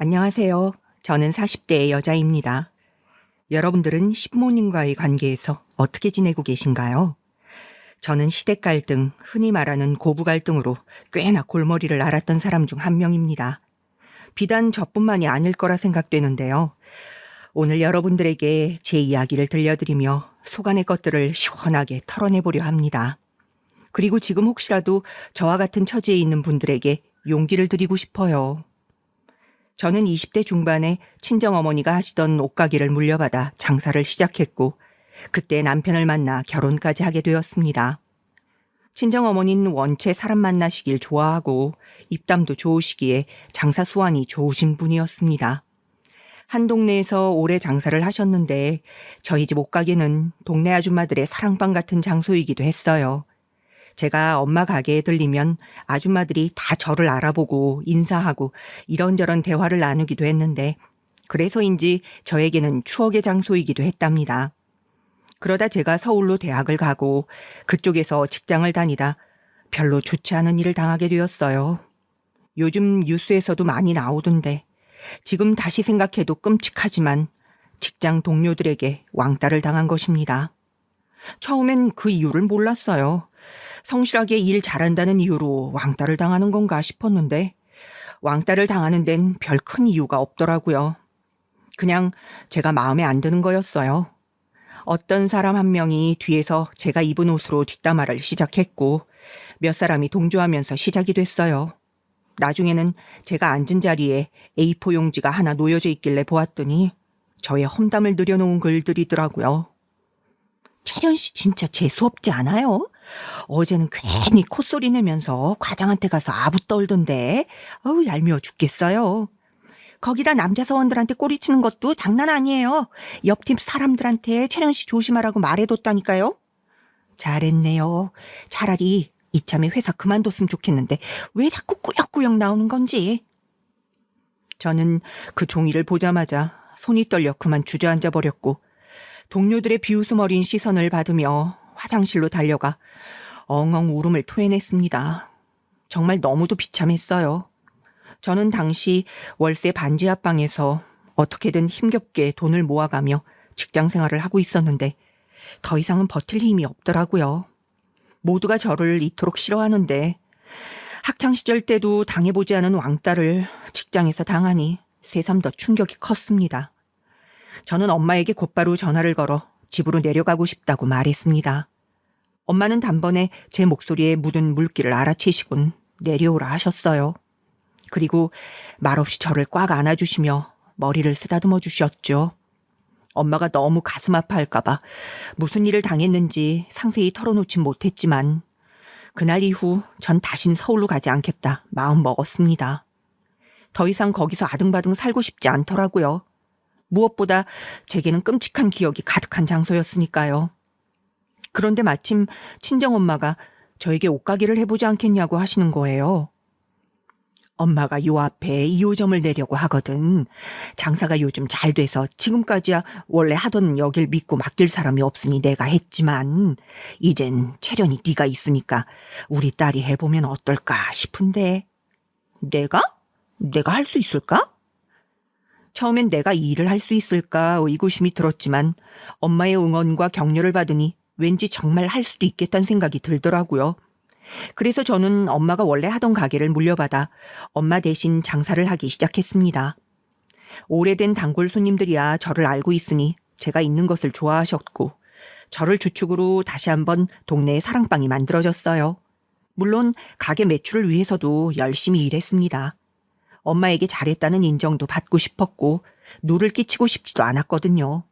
안녕하세요. 저는 40대의 여자입니다. 여러분들은 시부모님과의 관계에서 어떻게 지내고 계신가요? 저는 시댁 갈등, 흔히 말하는 고부 갈등으로 꽤나 골머리를 앓았던 사람 중 한 명입니다. 비단 저뿐만이 아닐 거라 생각되는데요. 오늘 여러분들에게 제 이야기를 들려드리며 속안의 것들을 시원하게 털어내보려 합니다. 그리고 지금 혹시라도 저와 같은 처지에 있는 분들에게 용기를 드리고 싶어요. 저는 20대 중반에 친정어머니가 하시던 옷가게를 물려받아 장사를 시작했고 그때 남편을 만나 결혼까지 하게 되었습니다. 친정어머니는 원체 사람 만나시길 좋아하고 입담도 좋으시기에 장사 수완이 좋으신 분이었습니다. 한 동네에서 오래 장사를 하셨는데 저희 집 옷가게는 동네 아줌마들의 사랑방 같은 장소이기도 했어요. 제가 엄마 가게에 들리면 아줌마들이 다 저를 알아보고 인사하고 이런저런 대화를 나누기도 했는데 그래서인지 저에게는 추억의 장소이기도 했답니다. 그러다 제가 서울로 대학을 가고 그쪽에서 직장을 다니다 별로 좋지 않은 일을 당하게 되었어요. 요즘 뉴스에서도 많이 나오던데 지금 다시 생각해도 끔찍하지만 직장 동료들에게 왕따를 당한 것입니다. 처음엔 그 이유를 몰랐어요. 성실하게 일 잘한다는 이유로 왕따를 당하는 건가 싶었는데 왕따를 당하는 데는 별 큰 이유가 없더라고요. 그냥 제가 마음에 안 드는 거였어요. 어떤 사람 한 명이 뒤에서 제가 입은 옷으로 뒷담화를 시작했고 몇 사람이 동조하면서 시작이 됐어요. 나중에는 제가 앉은 자리에 A4 용지가 하나 놓여져 있길래 보았더니 저의 험담을 들여놓은 글들이더라고요. 채련 씨 진짜 재수없지 않아요? 어제는 괜히 콧소리 내면서 과장한테 가서 아부 떨던데 어우 얄미워 죽겠어요. 거기다 남자 사원들한테 꼬리치는 것도 장난 아니에요. 옆팀 사람들한테 채련 씨 조심하라고 말해뒀다니까요. 잘했네요. 차라리 이참에 회사 그만뒀으면 좋겠는데 왜 자꾸 꾸역꾸역 나오는 건지. 저는 그 종이를 보자마자 손이 떨려 그만 주저앉아 버렸고 동료들의 비웃음 어린 시선을 받으며 화장실로 달려가 엉엉 울음을 토해냈습니다. 정말 너무도 비참했어요. 저는 당시 월세 반지 하방에서 어떻게든 힘겹게 돈을 모아가며 직장 생활을 하고 있었는데 더 이상은 버틸 힘이 없더라고요. 모두가 저를 이토록 싫어하는데 학창시절 때도 당해보지 않은 왕따를 직장에서 당하니 새삼 더 충격이 컸습니다. 저는 엄마에게 곧바로 전화를 걸어 집으로 내려가고 싶다고 말했습니다. 엄마는 단번에 제 목소리에 묻은 물기를 알아채시곤 내려오라 하셨어요. 그리고 말없이 저를 꽉 안아주시며 머리를 쓰다듬어 주셨죠. 엄마가 너무 가슴 아파할까봐 무슨 일을 당했는지 상세히 털어놓진 못했지만 그날 이후 전 다신 서울로 가지 않겠다 마음 먹었습니다. 더 이상 거기서 아등바등 살고 싶지 않더라고요. 무엇보다 제게는 끔찍한 기억이 가득한 장소였으니까요. 그런데 마침 친정엄마가 저에게 옷가게를 해보지 않겠냐고 하시는 거예요. 엄마가 요 앞에 2호점을 내려고 하거든. 장사가 요즘 잘 돼서 지금까지야 원래 하던 여길 믿고 맡길 사람이 없으니 내가 했지만 이젠 채련이 네가 있으니까 우리 딸이 해보면 어떨까 싶은데. 내가? 내가 할 수 있을까? 처음엔 내가 이 일을 할 수 있을까 의구심이 들었지만 엄마의 응원과 격려를 받으니 왠지 정말 할 수도 있겠다는 생각이 들더라고요. 그래서 저는 엄마가 원래 하던 가게를 물려받아 엄마 대신 장사를 하기 시작했습니다. 오래된 단골 손님들이야 저를 알고 있으니 제가 있는 것을 좋아하셨고 저를 주축으로 다시 한번 동네에 사랑방이 만들어졌어요. 물론 가게 매출을 위해서도 열심히 일했습니다. 엄마에게 잘했다는 인정도 받고 싶었고 누를 끼치고 싶지도 않았거든요.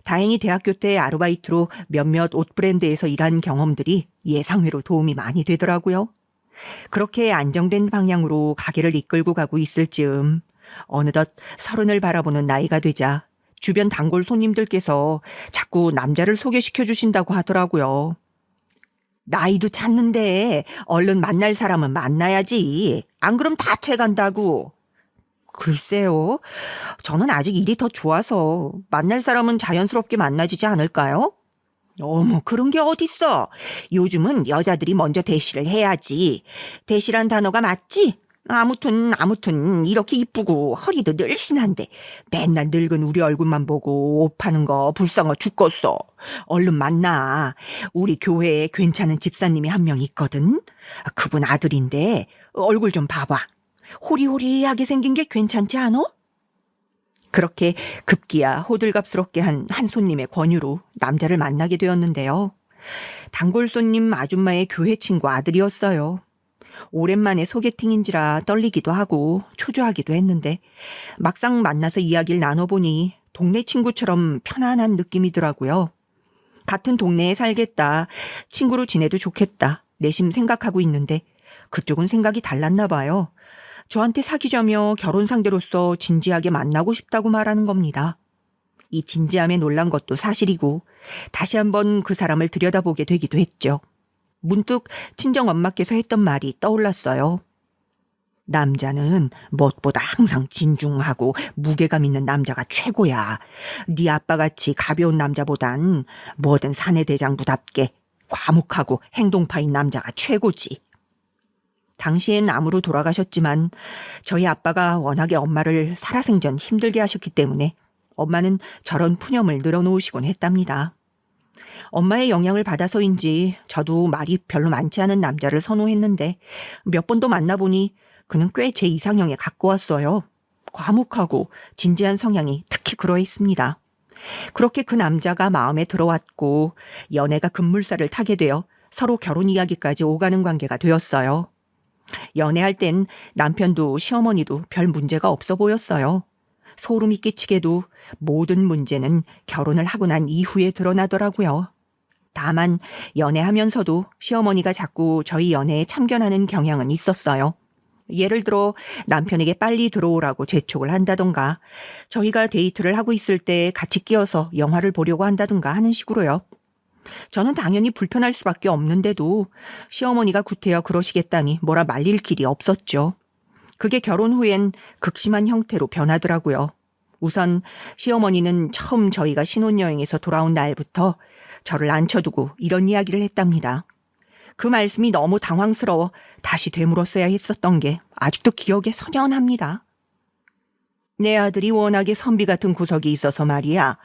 다행히 대학교 때 아르바이트로 몇몇 옷 브랜드에서 일한 경험들이 예상외로 도움이 많이 되더라고요. 그렇게 안정된 방향으로 가게를 이끌고 가고 있을 즈음 어느덧 30을 바라보는 나이가 되자 주변 단골 손님들께서 자꾸 남자를 소개시켜 주신다고 하더라고요. 나이도 찼는데 얼른 만날 사람은 만나야지. 안 그럼 다 채간다고. 글쎄요. 저는 아직 일이 더 좋아서 만날 사람은 자연스럽게 만나지지 않을까요? 어머, 그런 게 어딨어. 요즘은 여자들이 먼저 대시를 해야지. 대시란 단어가 맞지? 아무튼 이렇게 이쁘고 허리도 늘씬한데 맨날 늙은 우리 얼굴만 보고 옷 파는 거 불쌍해 죽겠어. 얼른 만나. 우리 교회에 괜찮은 집사님이 한 명 있거든. 그분 아들인데 얼굴 좀 봐봐. 호리호리하게 생긴 게 괜찮지 않아? 그렇게 급기야 호들갑스럽게 한 손님의 권유로 남자를 만나게 되었는데요. 단골 손님 아줌마의 교회 친구 아들이었어요. 오랜만에 소개팅인지라 떨리기도 하고 초조하기도 했는데 막상 만나서 이야기를 나눠보니 동네 친구처럼 편안한 느낌이더라고요. 같은 동네에 살겠다, 친구로 지내도 좋겠다 내심 생각하고 있는데 그쪽은 생각이 달랐나 봐요. 저한테 사귀자며 결혼 상대로서 진지하게 만나고 싶다고 말하는 겁니다. 이 진지함에 놀란 것도 사실이고 다시 한번 그 사람을 들여다보게 되기도 했죠. 문득 친정엄마께서 했던 말이 떠올랐어요. 남자는 무엇보다 항상 진중하고 무게감 있는 남자가 최고야. 네 아빠같이 가벼운 남자보단 뭐든 사내대장부답게 과묵하고 행동파인 남자가 최고지. 당시엔 암으로 돌아가셨지만 저희 아빠가 워낙에 엄마를 살아생전 힘들게 하셨기 때문에 엄마는 저런 푸념을 늘어놓으시곤 했답니다. 엄마의 영향을 받아서인지 저도 말이 별로 많지 않은 남자를 선호했는데 몇 번도 만나보니 그는 꽤 제 이상형에 가까웠어요. 과묵하고 진지한 성향이 특히 그러했습니다. 그렇게 그 남자가 마음에 들어왔고 연애가 급물살을 타게 되어 서로 결혼 이야기까지 오가는 관계가 되었어요. 연애할 땐 남편도 시어머니도 별 문제가 없어 보였어요. 소름이 끼치게도 모든 문제는 결혼을 하고 난 이후에 드러나더라고요. 다만 연애하면서도 시어머니가 자꾸 저희 연애에 참견하는 경향은 있었어요. 예를 들어 남편에게 빨리 들어오라고 재촉을 한다던가 저희가 데이트를 하고 있을 때 같이 끼어서 영화를 보려고 한다던가 하는 식으로요. 저는 당연히 불편할 수밖에 없는데도 시어머니가 구태여 그러시겠다니 뭐라 말릴 길이 없었죠. 그게 결혼 후엔 극심한 형태로 변하더라고요. 우선 시어머니는 처음 저희가 신혼여행에서 돌아온 날부터 저를 앉혀두고 이런 이야기를 했답니다. 그 말씀이 너무 당황스러워 다시 되물었어야 했었던 게 아직도 기억에 선연합니다. 내 아들이 워낙에 선비 같은 구석이 있어서 말이야.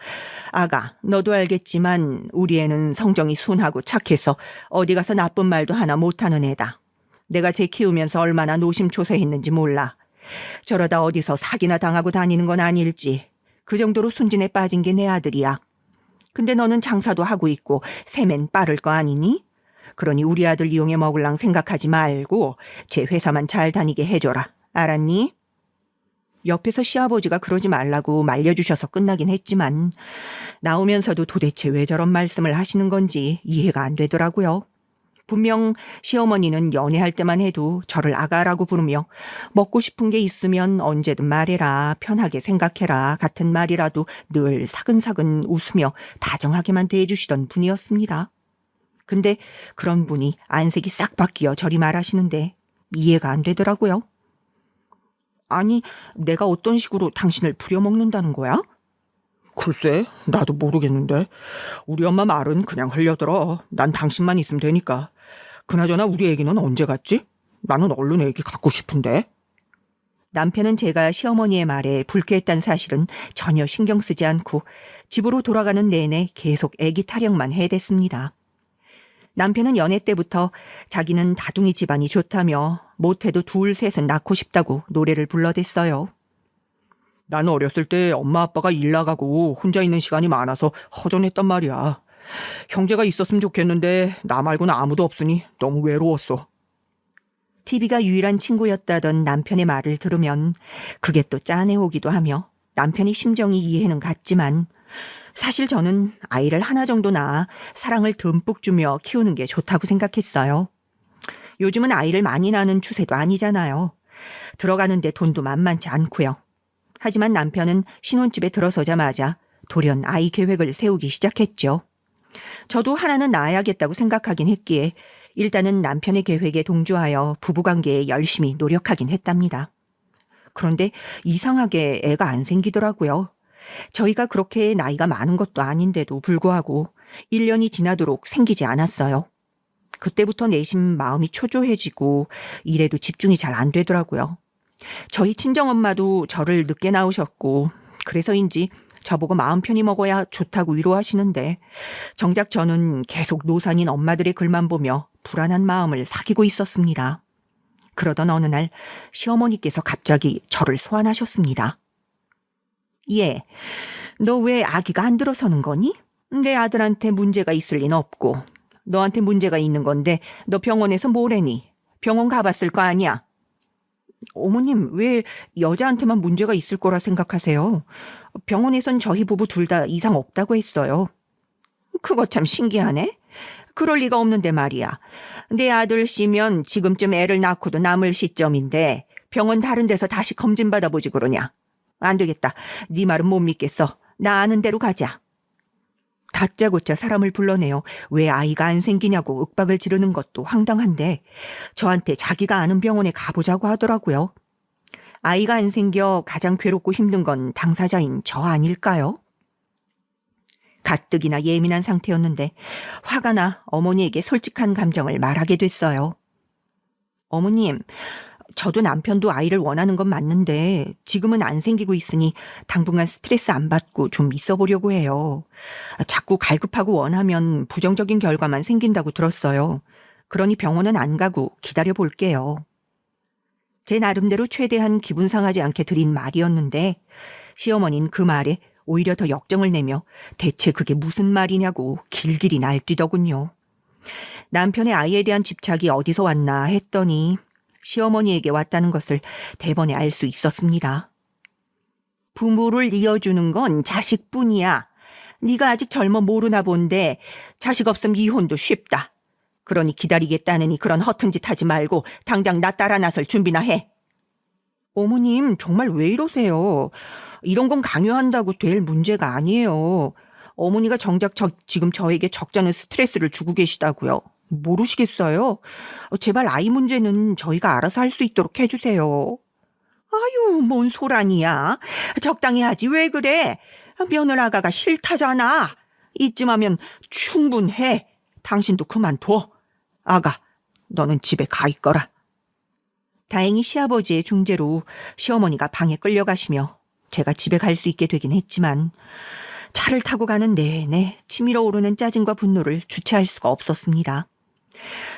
아가, 너도 알겠지만 우리 애는 성정이 순하고 착해서 어디 가서 나쁜 말도 하나 못하는 애다. 내가 쟤 키우면서 얼마나 노심초사했는지 몰라. 저러다 어디서 사기나 당하고 다니는 건 아닐지. 그 정도로 순진에 빠진 게 내 아들이야. 근데 너는 장사도 하고 있고 세면 빠를 거 아니니? 그러니 우리 아들 이용해 먹을랑 생각하지 말고 제 회사만 잘 다니게 해줘라. 알았니? 옆에서 시아버지가 그러지 말라고 말려주셔서 끝나긴 했지만 나오면서도 도대체 왜 저런 말씀을 하시는 건지 이해가 안 되더라고요. 분명 시어머니는 연애할 때만 해도 저를 아가라고 부르며 먹고 싶은 게 있으면 언제든 말해라, 편하게 생각해라 같은 말이라도 늘 사근사근 웃으며 다정하게만 대해주시던 분이었습니다. 근데 그런 분이 안색이 싹 바뀌어 저리 말하시는데 이해가 안 되더라고요. 아니, 내가 어떤 식으로 당신을 부려먹는다는 거야? 글쎄, 나도 모르겠는데 우리 엄마 말은 그냥 흘려들어. 난 당신만 있으면 되니까. 그나저나 우리 애기는 언제 갔지? 나는 얼른 애기 갖고 싶은데. 남편은 제가 시어머니의 말에 불쾌했다는 사실은 전혀 신경 쓰지 않고 집으로 돌아가는 내내 계속 애기 타령만 해댔습니다. 남편은 연애 때부터 자기는 다둥이 집안이 좋다며 못해도 둘 셋은 낳고 싶다고 노래를 불러댔어요. 나는 어렸을 때 엄마 아빠가 일 나가고 혼자 있는 시간이 많아서 허전했단 말이야. 형제가 있었으면 좋겠는데 나 말고는 아무도 없으니 너무 외로웠어. TV가 유일한 친구였다던 남편의 말을 들으면 그게 또 짠해오기도 하며 남편의 심정이 이해는 갔지만 사실 저는 아이를 하나 정도 낳아 사랑을 듬뿍 주며 키우는 게 좋다고 생각했어요. 요즘은 아이를 많이 낳는 추세도 아니잖아요. 들어가는데 돈도 만만치 않고요. 하지만 남편은 신혼집에 들어서자마자 돌연 아이 계획을 세우기 시작했죠. 저도 하나는 낳아야겠다고 생각하긴 했기에 일단은 남편의 계획에 동조하여 부부관계에 열심히 노력하긴 했답니다. 그런데 이상하게 애가 안 생기더라고요. 저희가 그렇게 나이가 많은 것도 아닌데도 불구하고 1년이 지나도록 생기지 않았어요. 그때부터 내심 마음이 초조해지고 일에도 집중이 잘 안 되더라고요. 저희 친정엄마도 저를 늦게 낳으셨고 그래서인지 저보고 마음 편히 먹어야 좋다고 위로하시는데 정작 저는 계속 노산인 엄마들의 글만 보며 불안한 마음을 사귀고 있었습니다. 그러던 어느 날 시어머니께서 갑자기 저를 소환하셨습니다. 예, 너 왜 아기가 안 들어서는 거니? 내 아들한테 문제가 있을 리는 없고 너한테 문제가 있는 건데 너 병원에서 뭐래니? 병원 가봤을 거 아니야? 어머님, 왜 여자한테만 문제가 있을 거라 생각하세요? 병원에선 저희 부부 둘 다 이상 없다고 했어요. 그거 참 신기하네. 그럴 리가 없는데 말이야. 내 아들 씨면 지금쯤 애를 낳고도 남을 시점인데 병원 다른 데서 다시 검진 받아보지 그러냐. 안 되겠다. 네 말은 못 믿겠어. 나 아는 대로 가자. 다짜고짜 사람을 불러내어 왜 아이가 안 생기냐고 윽박을 지르는 것도 황당한데 저한테 자기가 아는 병원에 가보자고 하더라고요. 아이가 안 생겨 가장 괴롭고 힘든 건 당사자인 저 아닐까요? 가뜩이나 예민한 상태였는데 화가 나 어머니에게 솔직한 감정을 말하게 됐어요. 어머님, 저도 남편도 아이를 원하는 건 맞는데 지금은 안 생기고 있으니 당분간 스트레스 안 받고 좀 있어 보려고 해요. 자꾸 갈급하고 원하면 부정적인 결과만 생긴다고 들었어요. 그러니 병원은 안 가고 기다려 볼게요. 제 나름대로 최대한 기분 상하지 않게 드린 말이었는데 시어머니는 그 말에 오히려 더 역정을 내며 대체 그게 무슨 말이냐고 길길이 날뛰더군요. 남편의 아이에 대한 집착이 어디서 왔나 했더니 시어머니에게 왔다는 것을 대번에 알 수 있었습니다. 부모를 이어주는 건 자식뿐이야. 네가 아직 젊어 모르나 본데 자식 없음 이혼도 쉽다. 그러니 기다리겠다느니 그런 허튼 짓 하지 말고 당장 나 따라 나설 준비나 해. 어머님, 정말 왜 이러세요? 이런 건 강요한다고 될 문제가 아니에요. 어머니가 정작 지금 저에게 적잖은 스트레스를 주고 계시다고요. 모르시겠어요? 제발 아이 문제는 저희가 알아서 할 수 있도록 해주세요. 아유, 뭔 소란이야. 적당히 하지 왜 그래? 며느라가가 싫다잖아. 이쯤 하면 충분해. 당신도 그만둬. 아가, 너는 집에 가 있거라. 다행히 시아버지의 중재로 시어머니가 방에 끌려가시며 제가 집에 갈 수 있게 되긴 했지만 차를 타고 가는 내내 치밀어 오르는 짜증과 분노를 주체할 수가 없었습니다.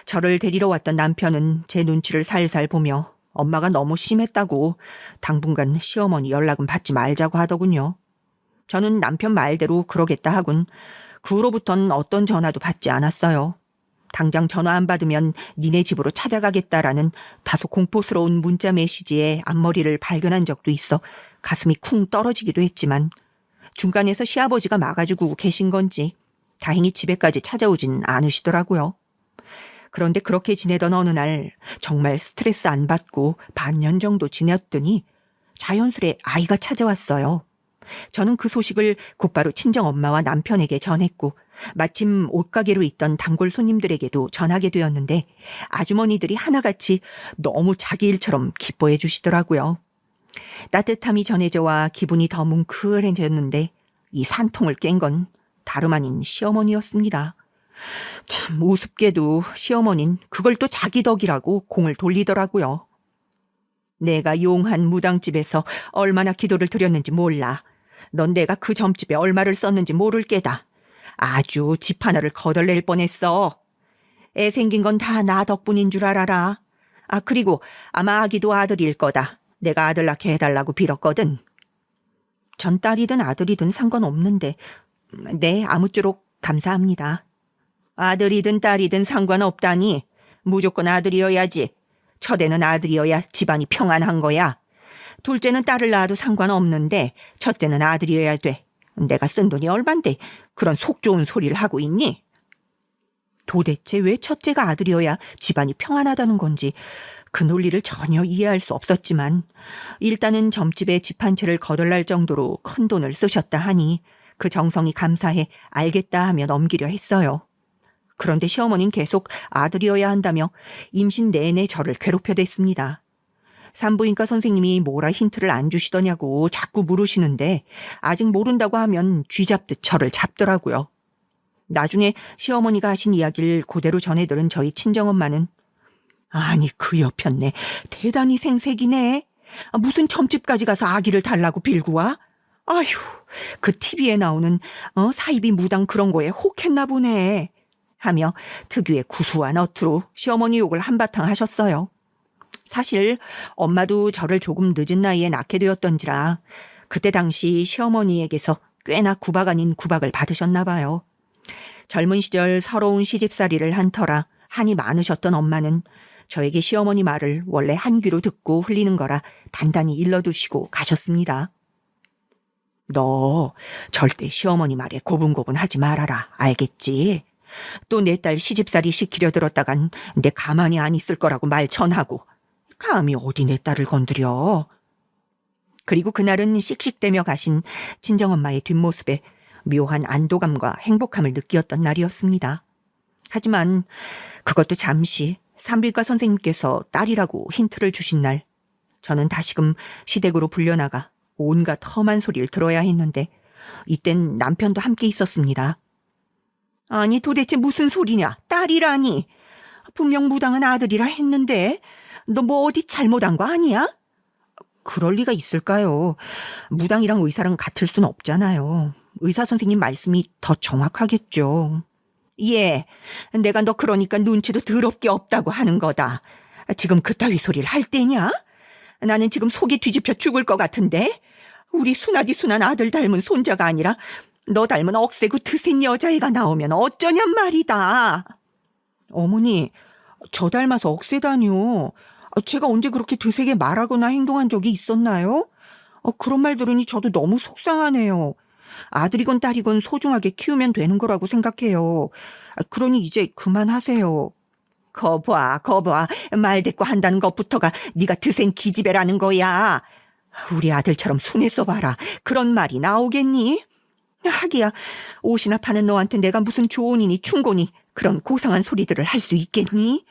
저를 데리러 왔던 남편은 제 눈치를 살살 보며 엄마가 너무 심했다고 당분간 시어머니 연락은 받지 말자고 하더군요. 저는 남편 말대로 그러겠다 하군 그 후로부턴 어떤 전화도 받지 않았어요. 당장 전화 안 받으면 니네 집으로 찾아가겠다라는 다소 공포스러운 문자 메시지에 앞머리를 발견한 적도 있어 가슴이 쿵 떨어지기도 했지만 중간에서 시아버지가 막아주고 계신 건지 다행히 집에까지 찾아오진 않으시더라고요. 그런데 그렇게 지내던 어느 날 정말 스트레스 안 받고 반년 정도 지냈더니 자연스레 아이가 찾아왔어요. 저는 그 소식을 곧바로 친정엄마와 남편에게 전했고 마침 옷가게로 있던 단골 손님들에게도 전하게 되었는데 아주머니들이 하나같이 너무 자기 일처럼 기뻐해 주시더라고요. 따뜻함이 전해져와 기분이 더 뭉클해졌는데 이 산통을 깬 건 다름 아닌 시어머니였습니다. 참 우습게도 시어머니는 그걸 또 자기 덕이라고 공을 돌리더라고요. 내가 용한 무당집에서 얼마나 기도를 드렸는지 몰라. 넌 내가 그 점집에 얼마를 썼는지 모를 게다. 아주 집 하나를 거덜낼 뻔했어. 애 생긴 건 다 나 덕분인 줄 알아라. 아, 그리고 아마 아기도 아들일 거다. 내가 아들 낳게 해달라고 빌었거든. 전 딸이든 아들이든 상관없는데 네, 아무쪼록 감사합니다. 아들이든 딸이든 상관없다니. 무조건 아들이어야지. 첫애는 아들이어야 집안이 평안한 거야. 둘째는 딸을 낳아도 상관없는데 첫째는 아들이어야 돼. 내가 쓴 돈이 얼만데 그런 속 좋은 소리를 하고 있니? 도대체 왜 첫째가 아들이어야 집안이 평안하다는 건지 그 논리를 전혀 이해할 수 없었지만 일단은 점집에 집 한 채를 거덜날 정도로 큰 돈을 쓰셨다 하니 그 정성이 감사해 알겠다 하며 넘기려 했어요. 그런데 시어머니는 계속 아들이어야 한다며 임신 내내 저를 괴롭혀댔습니다. 산부인과 선생님이 뭐라 힌트를 안 주시더냐고 자꾸 물으시는데 아직 모른다고 하면 쥐잡듯 저를 잡더라고요. 나중에 시어머니가 하신 이야기를 그대로 전해들은 저희 친정엄마는 아니 그 여편네 대단히 생색이네. 무슨 점집까지 가서 아기를 달라고 빌고 와? 아휴 그 TV에 나오는 사이비 무당 그런 거에 혹했나 보네 하며 특유의 구수한 어투로 시어머니 욕을 한바탕 하셨어요. 사실 엄마도 저를 조금 늦은 나이에 낳게 되었던지라 그때 당시 시어머니에게서 꽤나 구박 아닌 구박을 받으셨나 봐요. 젊은 시절 서러운 시집살이를 한 터라 한이 많으셨던 엄마는 저에게 시어머니 말을 원래 한 귀로 듣고 흘리는 거라 단단히 일러두시고 가셨습니다. 너 절대 시어머니 말에 고분고분하지 말아라. 알겠지? 또 내 딸 시집살이 시키려 들었다간 내 가만히 안 있을 거라고 말 전하고 감히 어디 내 딸을 건드려. 그리고 그날은 씩씩대며 가신 친정엄마의 뒷모습에 묘한 안도감과 행복함을 느끼었던 날이었습니다. 하지만 그것도 잠시 산부인과 선생님께서 딸이라고 힌트를 주신 날 저는 다시금 시댁으로 불려나가 온갖 험한 소리를 들어야 했는데 이땐 남편도 함께 있었습니다. 아니 도대체 무슨 소리냐? 딸이라니. 분명 무당한 아들이라 했는데 너 뭐 어디 잘못한 거 아니야? 그럴 리가 있을까요? 무당이랑 의사랑 같을 순 없잖아요. 의사 선생님 말씀이 더 정확하겠죠. 예, 내가 너 그러니까 눈치도 더럽게 없다고 하는 거다. 지금 그따위 소리를 할 때냐? 나는 지금 속이 뒤집혀 죽을 것 같은데? 우리 순하디 순한 아들 닮은 손자가 아니라 너 닮은 억세고 드센 여자애가 나오면 어쩌냔 말이다. 어머니, 저 닮아서 억세다니요. 제가 언제 그렇게 드세게 말하거나 행동한 적이 있었나요? 그런 말 들으니 저도 너무 속상하네요. 아들이건 딸이건 소중하게 키우면 되는 거라고 생각해요. 그러니 이제 그만하세요. 거봐. 말 대꾸 한다는 것부터가 네가 드센 기집애라는 거야. 우리 아들처럼 순해서 봐라. 그런 말이 나오겠니? 하기야 옷이나 파는 너한테 내가 무슨 조언이니 충고니 그런 고상한 소리들을 할 수 있겠니?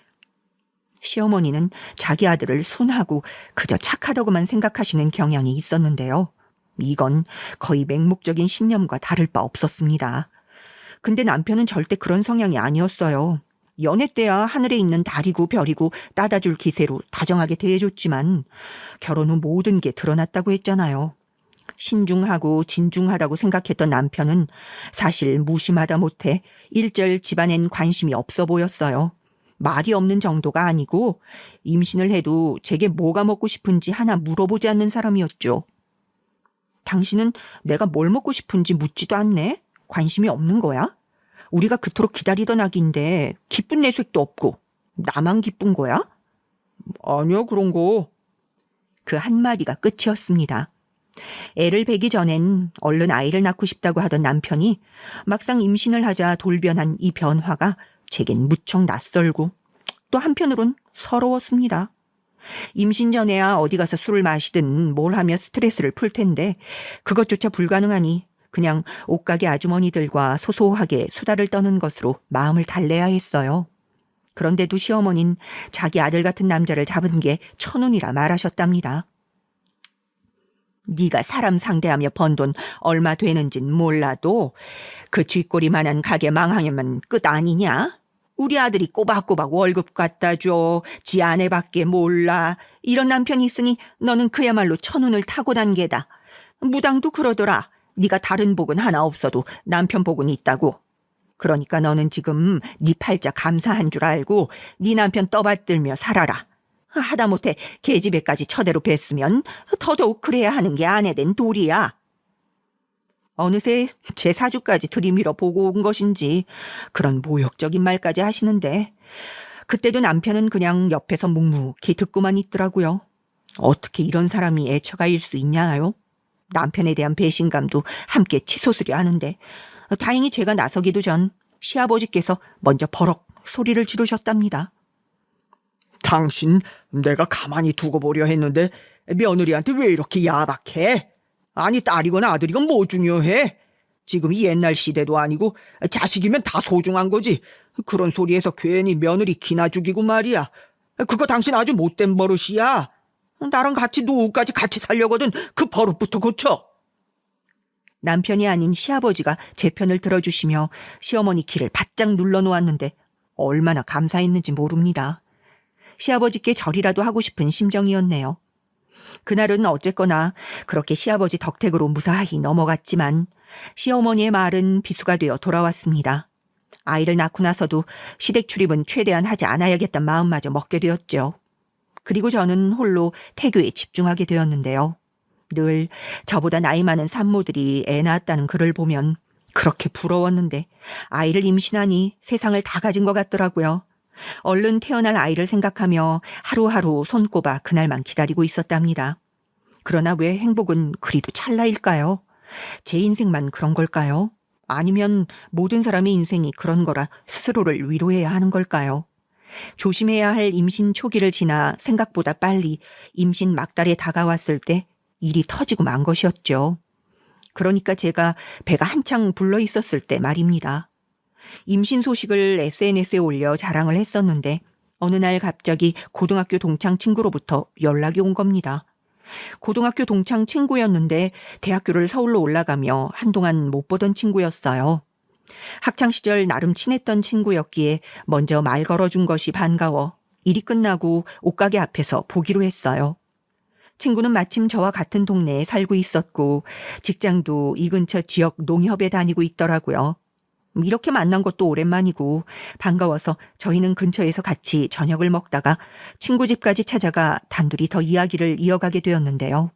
시어머니는 자기 아들을 순하고 그저 착하다고만 생각하시는 경향이 있었는데요. 이건 거의 맹목적인 신념과 다를 바 없었습니다. 근데 남편은 절대 그런 성향이 아니었어요. 연애 때야 하늘에 있는 달이고 별이고 따다줄 기세로 다정하게 대해줬지만 결혼 후 모든 게 드러났다고 했잖아요. 신중하고 진중하다고 생각했던 남편은 사실 무심하다 못해 일절 집안엔 관심이 없어 보였어요. 말이 없는 정도가 아니고 임신을 해도 제게 뭐가 먹고 싶은지 하나 물어보지 않는 사람이었죠. 당신은 내가 뭘 먹고 싶은지 묻지도 않네? 관심이 없는 거야? 우리가 그토록 기다리던 아기인데 기쁜 내색도 없고 나만 기쁜 거야? 아니야 그런 거. 그 한마디가 끝이었습니다. 애를 베기 전엔 얼른 아이를 낳고 싶다고 하던 남편이 막상 임신을 하자 돌변한 이 변화가 제겐 무척 낯설고 또 한편으론 서러웠습니다. 임신 전에야 어디 가서 술을 마시든 뭘 하며 스트레스를 풀 텐데 그것조차 불가능하니 그냥 옷가게 아주머니들과 소소하게 수다를 떠는 것으로 마음을 달래야 했어요. 그런데도 시어머니는 자기 아들 같은 남자를 잡은 게 천운이라 말하셨답니다. 네가 사람 상대하며 번 돈 얼마 되는진 몰라도 그 쥐꼬리만한 가게 망하면 끝 아니냐? 우리 아들이 꼬박꼬박 월급 갖다 줘. 지 아내밖에 몰라. 이런 남편이 있으니 너는 그야말로 천운을 타고난 게다. 무당도 그러더라. 네가 다른 복은 하나 없어도 남편 복은 있다고. 그러니까 너는 지금 네 팔자 감사한 줄 알고 네 남편 떠받들며 살아라. 하다못해 계집애까지 처대로 뵀으면 더더욱 그래야 하는 게 아내된 도리야. 어느새 제 사주까지 들이밀어 보고 온 것인지 그런 모욕적인 말까지 하시는데 그때도 남편은 그냥 옆에서 묵묵히 듣고만 있더라고요. 어떻게 이런 사람이 애처가일 수 있냐요? 남편에 대한 배신감도 함께 치솟으려 하는데 다행히 제가 나서기도 전 시아버지께서 먼저 버럭 소리를 지르셨답니다. 당신 내가 가만히 두고 보려 했는데 며느리한테 왜 이렇게 야박해? 아니 딸이건 아들이건 뭐 중요해? 지금이 옛날 시대도 아니고 자식이면 다 소중한 거지. 그런 소리에서 괜히 며느리 기나 죽이고 말이야. 그거 당신 아주 못된 버릇이야. 나랑 같이 노후까지 같이 살려거든 그 버릇부터 고쳐. 남편이 아닌 시아버지가 제 편을 들어주시며 시어머니 귀를 바짝 눌러놓았는데 얼마나 감사했는지 모릅니다. 시아버지께 절이라도 하고 싶은 심정이었네요. 그날은 어쨌거나 그렇게 시아버지 덕택으로 무사히 넘어갔지만 시어머니의 말은 비수가 되어 돌아왔습니다. 아이를 낳고 나서도 시댁 출입은 최대한 하지 않아야겠다는 마음마저 먹게 되었죠. 그리고 저는 홀로 태교에 집중하게 되었는데요. 늘 저보다 나이 많은 산모들이 애 낳았다는 글을 보면 그렇게 부러웠는데 아이를 임신하니 세상을 다 가진 것 같더라고요. 얼른 태어날 아이를 생각하며 하루하루 손꼽아 그날만 기다리고 있었답니다. 그러나 왜 행복은 그리도 찰나일까요? 제 인생만 그런 걸까요? 아니면 모든 사람의 인생이 그런 거라 스스로를 위로해야 하는 걸까요? 조심해야 할 임신 초기를 지나 생각보다 빨리 임신 막달에 다가왔을 때 일이 터지고 만 것이었죠. 그러니까 제가 배가 한창 불러 있었을 때 말입니다. 임신 소식을 SNS에 올려 자랑을 했었는데 어느 날 갑자기 고등학교 동창 친구로부터 연락이 온 겁니다. 고등학교 동창 친구였는데 대학교를 서울로 올라가며 한동안 못 보던 친구였어요. 학창시절 나름 친했던 친구였기에 먼저 말 걸어준 것이 반가워 일이 끝나고 옷가게 앞에서 보기로 했어요. 친구는 마침 저와 같은 동네에 살고 있었고 직장도 이 근처 지역 농협에 다니고 있더라고요. 이렇게 만난 것도 오랜만이고 반가워서 저희는 근처에서 같이 저녁을 먹다가 친구 집까지 찾아가 단둘이 더 이야기를 이어가게 되었는데요.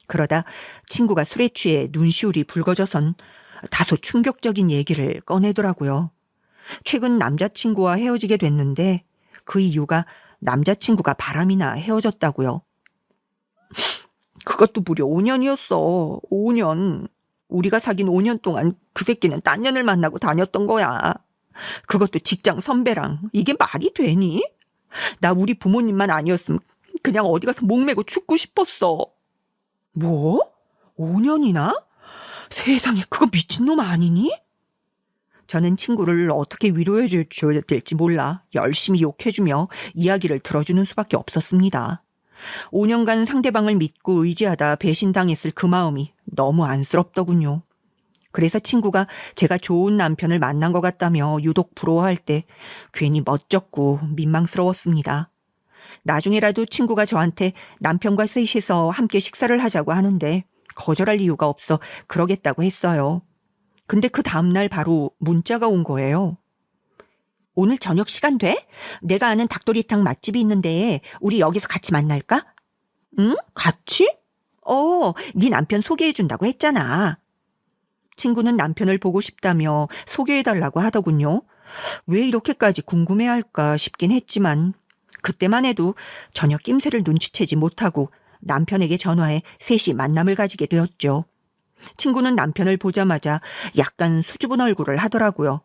그러다 친구가 술에 취해 눈시울이 붉어져선 다소 충격적인 얘기를 꺼내더라고요. 최근 남자친구와 헤어지게 됐는데 그 이유가 남자친구가 바람이나 헤어졌다고요. 그것도 무려 5년이었어. 5년. 우리가 사귄 5년 동안 그 새끼는 딴 년을 만나고 다녔던 거야. 그것도 직장 선배랑. 이게 말이 되니? 나 우리 부모님만 아니었으면 그냥 어디 가서 목매고 죽고 싶었어. 뭐? 5년이나? 세상에, 그거 미친놈 아니니? 저는 친구를 어떻게 위로해 줘야 될지 몰라 열심히 욕해주며 이야기를 들어주는 수밖에 없었습니다. 5년간 상대방을 믿고 의지하다 배신당했을 그 마음이 너무 안쓰럽더군요. 그래서 친구가 제가 좋은 남편을 만난 것 같다며 유독 부러워할 때 괜히 멋쩍고 민망스러웠습니다. 나중에라도 친구가 저한테 남편과 셋이서 함께 식사를 하자고 하는데 거절할 이유가 없어 그러겠다고 했어요. 근데 그 다음날 바로 문자가 온 거예요. 오늘 저녁 시간 돼? 내가 아는 닭도리탕 맛집이 있는데 우리 여기서 같이 만날까? 응? 같이? 네 남편 소개해준다고 했잖아. 친구는 남편을 보고 싶다며 소개해달라고 하더군요. 왜 이렇게까지 궁금해할까 싶긴 했지만 그때만 해도 전혀 낌새를 눈치채지 못하고 남편에게 전화해 셋이 만남을 가지게 되었죠. 친구는 남편을 보자마자 약간 수줍은 얼굴을 하더라고요.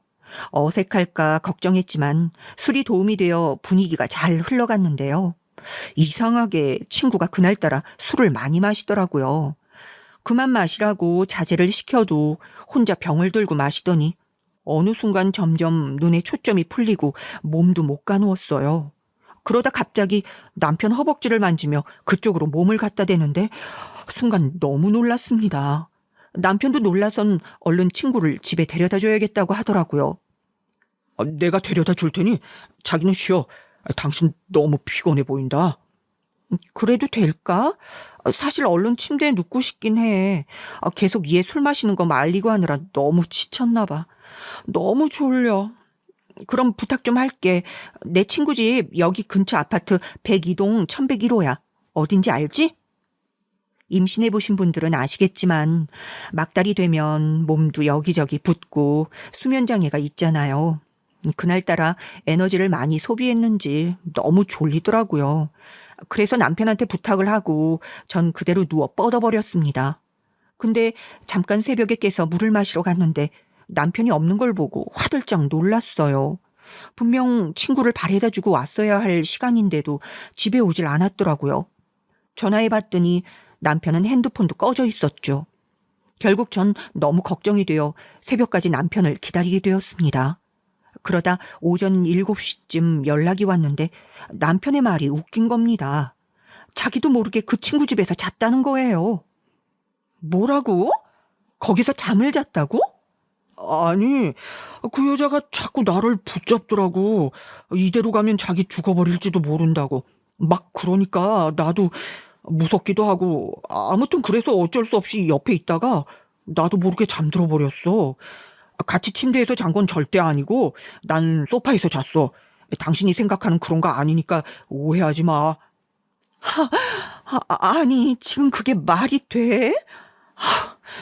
어색할까 걱정했지만 술이 도움이 되어 분위기가 잘 흘러갔는데요. 이상하게 친구가 그날따라 술을 많이 마시더라고요. 그만 마시라고 자제를 시켜도 혼자 병을 들고 마시더니 어느 순간 점점 눈에 초점이 풀리고 몸도 못 가누었어요. 그러다 갑자기 남편 허벅지를 만지며 그쪽으로 몸을 갖다 대는데 순간 너무 놀랐습니다. 남편도 놀라선 얼른 친구를 집에 데려다 줘야겠다고 하더라고요. 내가 데려다 줄 테니 자기는 쉬어. 당신 너무 피곤해 보인다. 그래도 될까? 사실 얼른 침대에 눕고 싶긴 해. 계속 얘 술 마시는 거 말리고 하느라 너무 지쳤나 봐. 너무 졸려. 그럼 부탁 좀 할게. 내 친구 집 여기 근처 아파트 102동 1101호야. 어딘지 알지? 임신해보신 분들은 아시겠지만 막달이 되면 몸도 여기저기 붓고 수면장애가 있잖아요. 그날따라 에너지를 많이 소비했는지 너무 졸리더라고요. 그래서 남편한테 부탁을 하고 전 그대로 누워 뻗어버렸습니다. 근데 잠깐 새벽에 깨서 물을 마시러 갔는데 남편이 없는 걸 보고 화들짝 놀랐어요. 분명 친구를 발에다 주고 왔어야 할 시간인데도 집에 오질 않았더라고요. 전화해봤더니 남편은 핸드폰도 꺼져 있었죠. 결국 전 너무 걱정이 되어 새벽까지 남편을 기다리게 되었습니다. 그러다 오전 7시쯤 연락이 왔는데 남편의 말이 웃긴 겁니다. 자기도 모르게 그 친구 집에서 잤다는 거예요. 뭐라고? 거기서 잠을 잤다고? 아니, 그 여자가 자꾸 나를 붙잡더라고. 이대로 가면 자기 죽어버릴지도 모른다고. 막 그러니까 나도 무섭기도 하고, 아무튼 그래서 어쩔 수 없이 옆에 있다가 나도 모르게 잠들어 버렸어. 같이 침대에서 잔 건 절대 아니고 난 소파에서 잤어. 당신이 생각하는 그런 거 아니니까 오해하지 마. 아니, 지금 그게 말이 돼?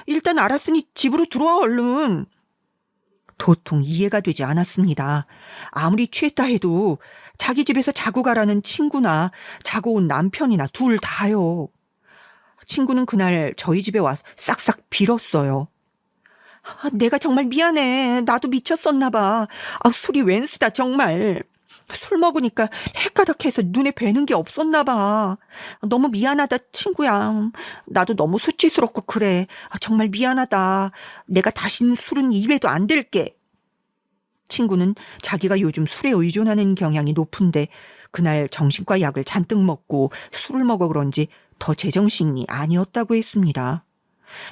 일단 알았으니 집으로 들어와, 얼른. 도통 이해가 되지 않았습니다. 아무리 취했다 해도 자기 집에서 자고 가라는 친구나 자고 온 남편이나 둘 다요. 친구는 그날 저희 집에 와 싹싹 빌었어요. 내가 정말 미안해. 나도 미쳤었나 봐. 술이 웬 수다 정말. 술 먹으니까 헷가닥해서 눈에 뵈는 게 없었나 봐. 너무 미안하다 친구야. 나도 너무 수치스럽고 그래. 정말 미안하다. 내가 다신 술은 입에도 안 들게. 친구는 자기가 요즘 술에 의존하는 경향이 높은데 그날 정신과 약을 잔뜩 먹고 술을 먹어 그런지 더 제정신이 아니었다고 했습니다.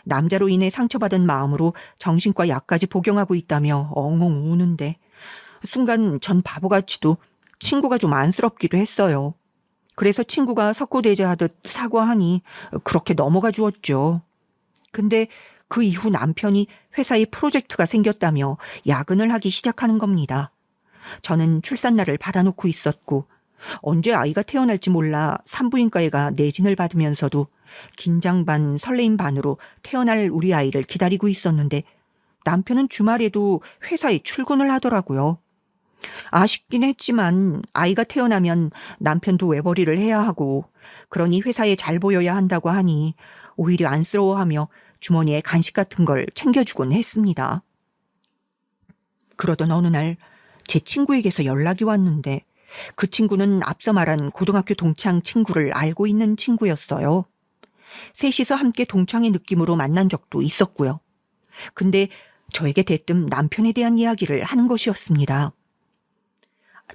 남자로 인해 상처받은 마음으로 정신과 약까지 복용하고 있다며 엉엉 우는데 순간 전 바보같이도 친구가 좀 안쓰럽기도 했어요. 그래서 친구가 석고대죄하듯 사과하니 그렇게 넘어가 주었죠. 근데 그 이후 남편이 회사에 프로젝트가 생겼다며 야근을 하기 시작하는 겁니다. 저는 출산날을 받아놓고 있었고 언제 아이가 태어날지 몰라 산부인과에 가 내진을 받으면서도 긴장 반 설레임 반으로 태어날 우리 아이를 기다리고 있었는데 남편은 주말에도 회사에 출근을 하더라고요. 아쉽긴 했지만 아이가 태어나면 남편도 외벌이를 해야 하고 그러니 회사에 잘 보여야 한다고 하니 오히려 안쓰러워하며 주머니에 간식 같은 걸 챙겨주곤 했습니다. 그러던 어느 날 제 친구에게서 연락이 왔는데 그 친구는 앞서 말한 고등학교 동창 친구를 알고 있는 친구였어요. 셋이서 함께 동창의 느낌으로 만난 적도 있었고요. 근데 저에게 대뜸 남편에 대한 이야기를 하는 것이었습니다.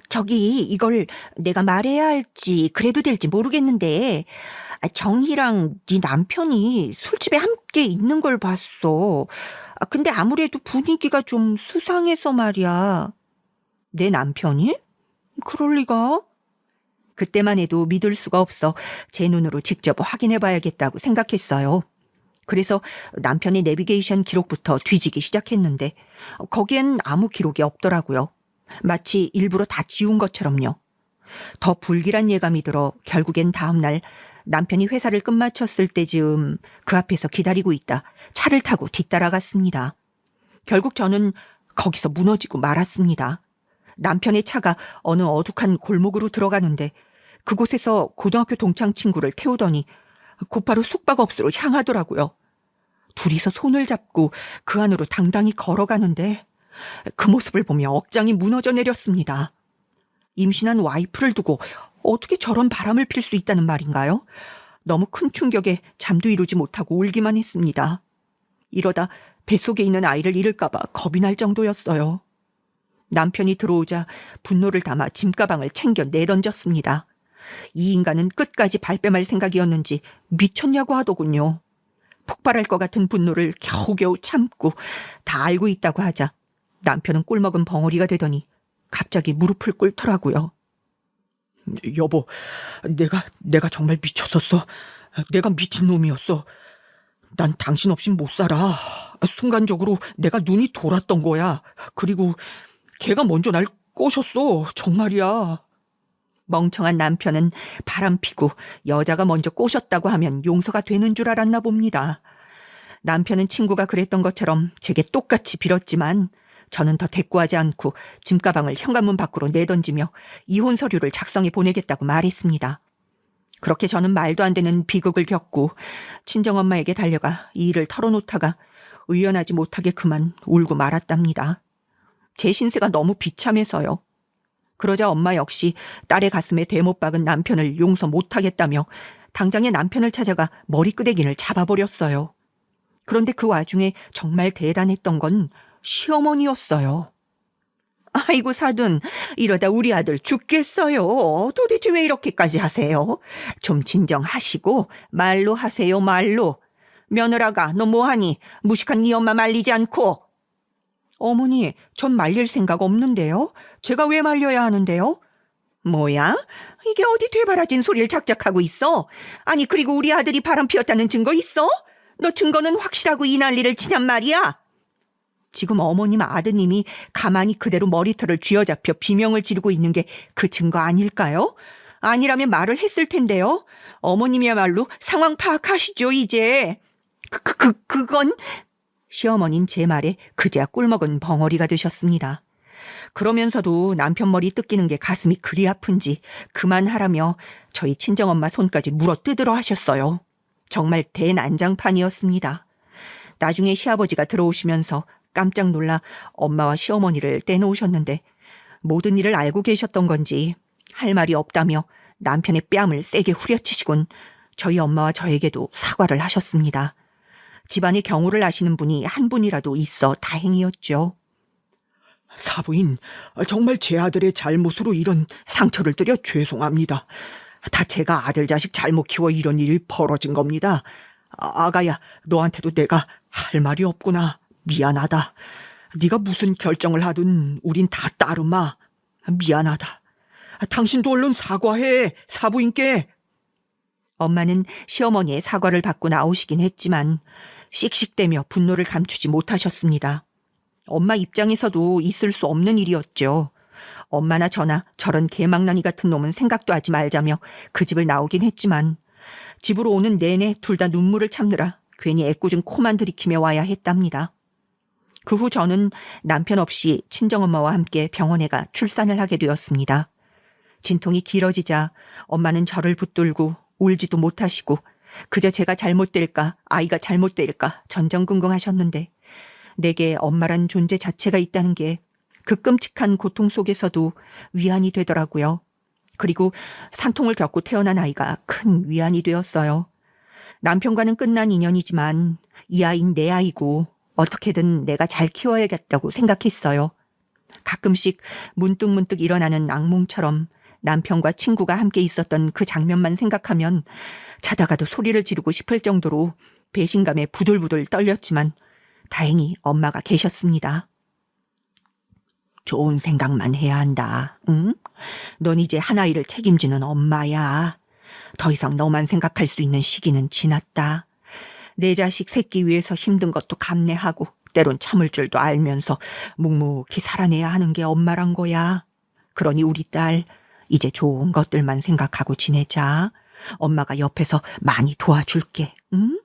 저기 이걸 내가 말해야 할지 그래도 될지 모르겠는데 정희랑 네 남편이 술집에 함께 있는 걸 봤어. 근데 아무래도 분위기가 좀 수상해서 말이야. 내 남편이? 그럴 리가? 그때만 해도 믿을 수가 없어 제 눈으로 직접 확인해 봐야겠다고 생각했어요. 그래서 남편의 내비게이션 기록부터 뒤지기 시작했는데 거기엔 아무 기록이 없더라고요. 마치 일부러 다 지운 것처럼요. 더 불길한 예감이 들어 결국엔 다음날 남편이 회사를 끝마쳤을 때쯤 그 앞에서 기다리고 있다 차를 타고 뒤따라갔습니다. 결국 저는 거기서 무너지고 말았습니다. 남편의 차가 어느 어둑한 골목으로 들어가는데 그곳에서 고등학교 동창 친구를 태우더니 곧바로 숙박업소로 향하더라고요. 둘이서 손을 잡고 그 안으로 당당히 걸어가는데 그 모습을 보며 억장이 무너져 내렸습니다. 임신한 와이프를 두고 어떻게 저런 바람을 필 수 있다는 말인가요? 너무 큰 충격에 잠도 이루지 못하고 울기만 했습니다. 이러다 뱃속에 있는 아이를 잃을까 봐 겁이 날 정도였어요. 남편이 들어오자 분노를 담아 짐가방을 챙겨 내던졌습니다. 이 인간은 끝까지 발뺌할 생각이었는지 미쳤냐고 하더군요. 폭발할 것 같은 분노를 겨우겨우 참고 다 알고 있다고 하자 남편은 꿀먹은 벙어리가 되더니 갑자기 무릎을 꿇더라고요. 여보, 내가 정말 미쳤었어. 내가 미친놈이었어. 난 당신 없인 못 살아. 순간적으로 내가 눈이 돌았던 거야. 그리고 걔가 먼저 날 꼬셨어. 정말이야. 멍청한 남편은 바람피고 여자가 먼저 꼬셨다고 하면 용서가 되는 줄 알았나 봅니다. 남편은 친구가 그랬던 것처럼 제게 똑같이 빌었지만 저는 더 대꾸하지 않고 짐가방을 현관문 밖으로 내던지며 이혼 서류를 작성해 보내겠다고 말했습니다. 그렇게 저는 말도 안 되는 비극을 겪고 친정엄마에게 달려가 이 일을 털어놓다가 의연하지 못하게 그만 울고 말았답니다. 제 신세가 너무 비참해서요. 그러자 엄마 역시 딸의 가슴에 대못 박은 남편을 용서 못하겠다며 당장에 남편을 찾아가 머리끄댕이를 잡아버렸어요. 그런데 그 와중에 정말 대단했던 건 시어머니였어요. 아이고 사돈, 이러다 우리 아들 죽겠어요. 도대체 왜 이렇게까지 하세요? 좀 진정하시고 말로 하세요, 말로. 며느라가 너 뭐하니? 무식한 네 엄마 말리지 않고. 어머니, 전 말릴 생각 없는데요. 제가 왜 말려야 하는데요? 뭐야? 이게 어디 되바라진 소리를 작작하고 있어? 아니, 그리고 우리 아들이 바람 피웠다는 증거 있어? 너 증거는 확실하고 이 난리를 치냔 말이야. 지금 어머님 아드님이 가만히 그대로 머리털을 쥐어잡혀 비명을 지르고 있는 게 그 증거 아닐까요? 아니라면 말을 했을 텐데요. 어머님이야말로 상황 파악하시죠, 이제. 그건... 시어머니는 제 말에 그제야 꿀먹은 벙어리가 되셨습니다. 그러면서도 남편 머리 뜯기는 게 가슴이 그리 아픈지 그만하라며 저희 친정엄마 손까지 물어 뜯으러 하셨어요. 정말 대난장판이었습니다. 나중에 시아버지가 들어오시면서 깜짝 놀라 엄마와 시어머니를 떼놓으셨는데 모든 일을 알고 계셨던 건지 할 말이 없다며 남편의 뺨을 세게 후려치시곤 저희 엄마와 저에게도 사과를 하셨습니다. 집안의 경우를 아시는 분이 한 분이라도 있어 다행이었죠. 사부인, 정말 제 아들의 잘못으로 이런 상처를 드려 죄송합니다. 다 제가 아들 자식 잘못 키워 이런 일이 벌어진 겁니다. 아가야, 너한테도 내가 할 말이 없구나. 미안하다. 네가 무슨 결정을 하든 우린 다 따르마. 미안하다. 당신도 얼른 사과해, 사부인께. 엄마는 시어머니의 사과를 받고 나오시긴 했지만 씩씩대며 분노를 감추지 못하셨습니다. 엄마 입장에서도 있을 수 없는 일이었죠. 엄마나 저나 저런 개망나니 같은 놈은 생각도 하지 말자며 그 집을 나오긴 했지만 집으로 오는 내내 둘 다 눈물을 참느라 괜히 애꿎은 코만 들이키며 와야 했답니다. 그 후 저는 남편 없이 친정엄마와 함께 병원에 가 출산을 하게 되었습니다. 진통이 길어지자 엄마는 저를 붙들고 울지도 못하시고 그저 제가 잘못될까 아이가 잘못될까 전전긍긍하셨는데 내게 엄마란 존재 자체가 있다는 게 그 끔찍한 고통 속에서도 위안이 되더라고요. 그리고 산통을 겪고 태어난 아이가 큰 위안이 되었어요. 남편과는 끝난 인연이지만 이 아이는 내 아이고 어떻게든 내가 잘 키워야겠다고 생각했어요. 가끔씩 문득문득 일어나는 악몽처럼 남편과 친구가 함께 있었던 그 장면만 생각하면 자다가도 소리를 지르고 싶을 정도로 배신감에 부들부들 떨렸지만 다행히 엄마가 계셨습니다. 좋은 생각만 해야 한다. 응? 넌 이제 한 아이를 책임지는 엄마야. 더 이상 너만 생각할 수 있는 시기는 지났다. 내 자식 새끼 위해서 힘든 것도 감내하고 때론 참을 줄도 알면서 묵묵히 살아내야 하는 게 엄마란 거야. 그러니 우리 딸 이제 좋은 것들만 생각하고 지내자. 엄마가 옆에서 많이 도와줄게. 응?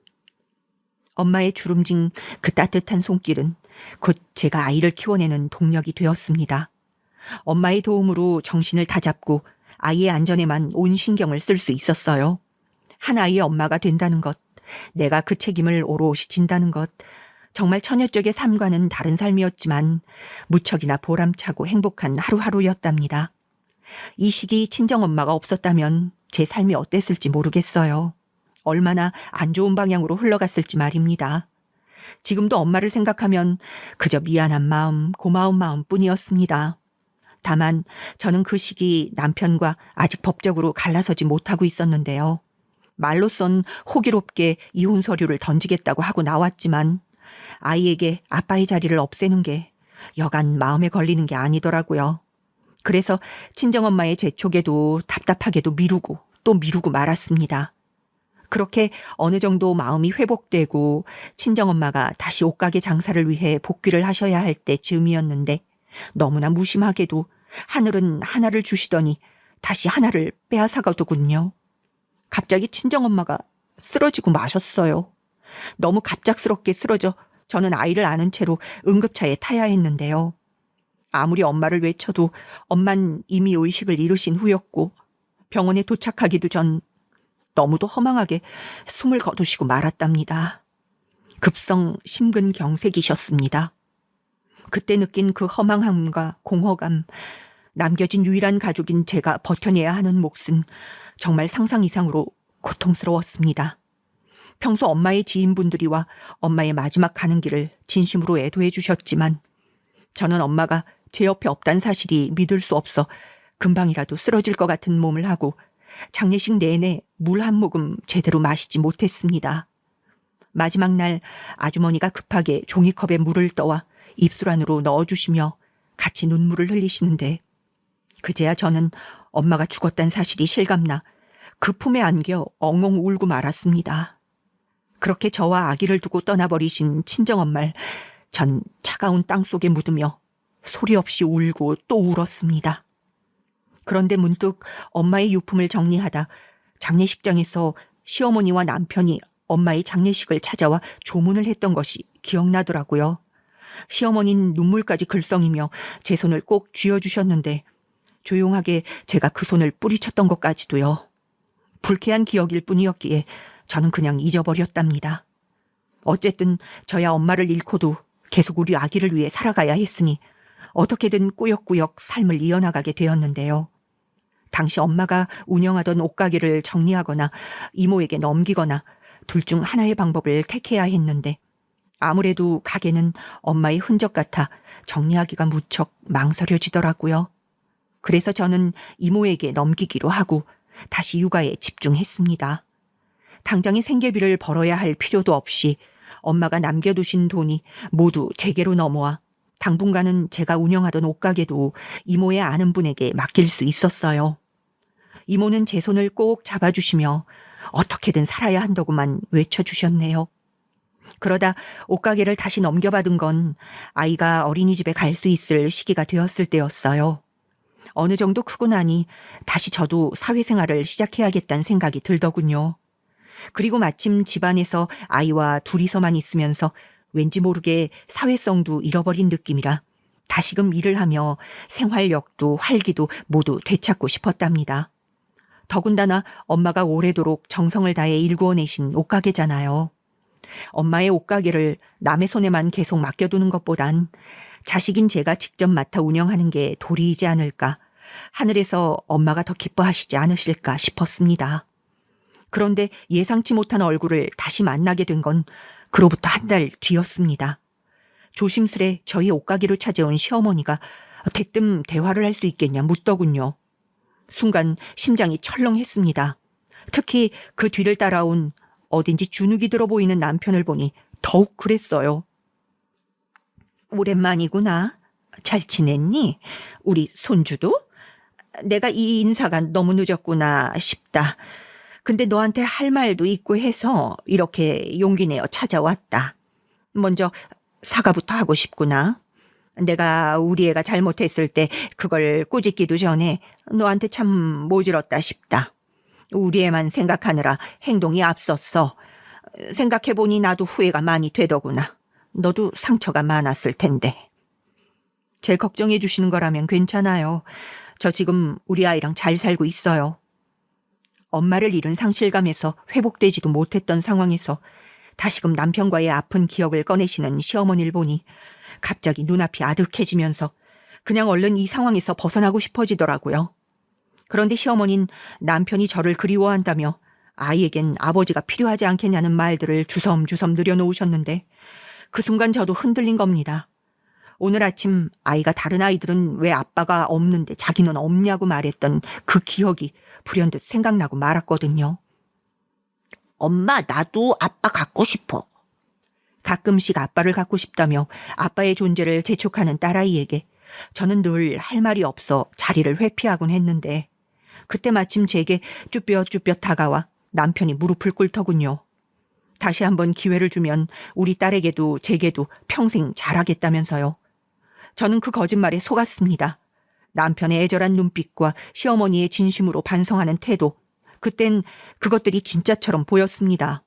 엄마의 주름진 그 따뜻한 손길은 곧 제가 아이를 키워내는 동력이 되었습니다. 엄마의 도움으로 정신을 다잡고 아이의 안전에만 온 신경을 쓸 수 있었어요. 한 아이의 엄마가 된다는 것, 내가 그 책임을 오롯이 진다는 것, 정말 처녀적의 삶과는 다른 삶이었지만 무척이나 보람차고 행복한 하루하루였답니다. 이 시기 친정엄마가 없었다면 제 삶이 어땠을지 모르겠어요. 얼마나 안 좋은 방향으로 흘러갔을지 말입니다. 지금도 엄마를 생각하면 그저 미안한 마음, 고마운 마음 뿐이었습니다. 다만 저는 그 시기 남편과 아직 법적으로 갈라서지 못하고 있었는데요. 말로선 호기롭게 이혼 서류를 던지겠다고 하고 나왔지만 아이에게 아빠의 자리를 없애는 게 여간 마음에 걸리는 게 아니더라고요. 그래서 친정엄마의 재촉에도 답답하게도 미루고 또 미루고 말았습니다. 그렇게 어느 정도 마음이 회복되고 친정엄마가 다시 옷가게 장사를 위해 복귀를 하셔야 할 때쯤이었는데 너무나 무심하게도 하늘은 하나를 주시더니 다시 하나를 빼앗아가더군요. 갑자기 친정엄마가 쓰러지고 마셨어요. 너무 갑작스럽게 쓰러져 저는 아이를 안은 채로 응급차에 타야 했는데요. 아무리 엄마를 외쳐도 엄만 이미 의식을 잃으신 후였고 병원에 도착하기도 전 너무도 허망하게 숨을 거두시고 말았답니다. 급성 심근경색이셨습니다. 그때 느낀 그 허망함과 공허감, 남겨진 유일한 가족인 제가 버텨내야 하는 몫은 정말 상상 이상으로 고통스러웠습니다. 평소 엄마의 지인분들이와 엄마의 마지막 가는 길을 진심으로 애도해 주셨지만 저는 엄마가 제 옆에 없단 사실이 믿을 수 없어 금방이라도 쓰러질 것 같은 몸을 하고 장례식 내내 물 한 모금 제대로 마시지 못했습니다. 마지막 날 아주머니가 급하게 종이컵에 물을 떠와 입술 안으로 넣어주시며 같이 눈물을 흘리시는데 그제야 저는 엄마가 죽었다는 사실이 실감나 그 품에 안겨 엉엉 울고 말았습니다. 그렇게 저와 아기를 두고 떠나버리신 친정엄마를 전 차가운 땅속에 묻으며 소리 없이 울고 또 울었습니다. 그런데 문득 엄마의 유품을 정리하다 장례식장에서 시어머니와 남편이 엄마의 장례식을 찾아와 조문을 했던 것이 기억나더라고요. 시어머니는 눈물까지 글썽이며 제 손을 꼭 쥐어주셨는데 조용하게 제가 그 손을 뿌리쳤던 것까지도요. 불쾌한 기억일 뿐이었기에 저는 그냥 잊어버렸답니다. 어쨌든 저야 엄마를 잃고도 계속 우리 아기를 위해 살아가야 했으니 어떻게든 꾸역꾸역 삶을 이어나가게 되었는데요. 당시 엄마가 운영하던 옷가게를 정리하거나 이모에게 넘기거나 둘 중 하나의 방법을 택해야 했는데 아무래도 가게는 엄마의 흔적 같아 정리하기가 무척 망설여지더라고요. 그래서 저는 이모에게 넘기기로 하고 다시 육아에 집중했습니다. 당장의 생계비를 벌어야 할 필요도 없이 엄마가 남겨두신 돈이 모두 제게로 넘어와 당분간은 제가 운영하던 옷가게도 이모의 아는 분에게 맡길 수 있었어요. 이모는 제 손을 꼭 잡아주시며 어떻게든 살아야 한다고만 외쳐주셨네요. 그러다 옷가게를 다시 넘겨받은 건 아이가 어린이집에 갈 수 있을 시기가 되었을 때였어요. 어느 정도 크고 나니 다시 저도 사회생활을 시작해야겠다는 생각이 들더군요. 그리고 마침 집안에서 아이와 둘이서만 있으면서 왠지 모르게 사회성도 잃어버린 느낌이라 다시금 일을 하며 생활력도 활기도 모두 되찾고 싶었답니다. 더군다나 엄마가 오래도록 정성을 다해 일구어내신 옷가게잖아요. 엄마의 옷가게를 남의 손에만 계속 맡겨두는 것보단 자식인 제가 직접 맡아 운영하는 게 도리이지 않을까, 하늘에서 엄마가 더 기뻐하시지 않으실까 싶었습니다. 그런데 예상치 못한 얼굴을 다시 만나게 된 건 그로부터 한 달 뒤였습니다. 조심스레 저희 옷가게로 찾아온 시어머니가 대뜸 대화를 할 수 있겠냐 묻더군요. 순간 심장이 철렁했습니다. 특히 그 뒤를 따라온 어딘지 주눅이 들어 보이는 남편을 보니 더욱 그랬어요. 오랜만이구나. 잘 지냈니? 우리 손주도? 내가 이 인사가 너무 늦었구나 싶다. 근데 너한테 할 말도 있고 해서 이렇게 용기 내어 찾아왔다. 먼저 사과부터 하고 싶구나. 내가 우리 애가 잘못했을 때 그걸 꾸짖기도 전에 너한테 참 모질었다 싶다. 우리 애만 생각하느라 행동이 앞섰어. 생각해보니 나도 후회가 많이 되더구나. 너도 상처가 많았을 텐데. 제 걱정해 주시는 거라면 괜찮아요. 저 지금 우리 아이랑 잘 살고 있어요. 엄마를 잃은 상실감에서 회복되지도 못했던 상황에서 다시금 남편과의 아픈 기억을 꺼내시는 시어머니를 보니 갑자기 눈앞이 아득해지면서 그냥 얼른 이 상황에서 벗어나고 싶어지더라고요. 그런데 시어머니는 남편이 저를 그리워한다며 아이에겐 아버지가 필요하지 않겠냐는 말들을 주섬주섬 늘여놓으셨는데 그 순간 저도 흔들린 겁니다. 오늘 아침 아이가 다른 아이들은 왜 아빠가 없는데 자기는 없냐고 말했던 그 기억이 불현듯 생각나고 말았거든요. 엄마, 나도 아빠 갖고 싶어. 가끔씩 아빠를 갖고 싶다며 아빠의 존재를 재촉하는 딸아이에게 저는 늘 할 말이 없어 자리를 회피하곤 했는데 그때 마침 제게 쭈뼛쭈뼛 다가와 남편이 무릎을 꿇더군요. 다시 한번 기회를 주면 우리 딸에게도 제게도 평생 잘하겠다면서요. 저는 그 거짓말에 속았습니다. 남편의 애절한 눈빛과 시어머니의 진심으로 반성하는 태도, 그땐 그것들이 진짜처럼 보였습니다.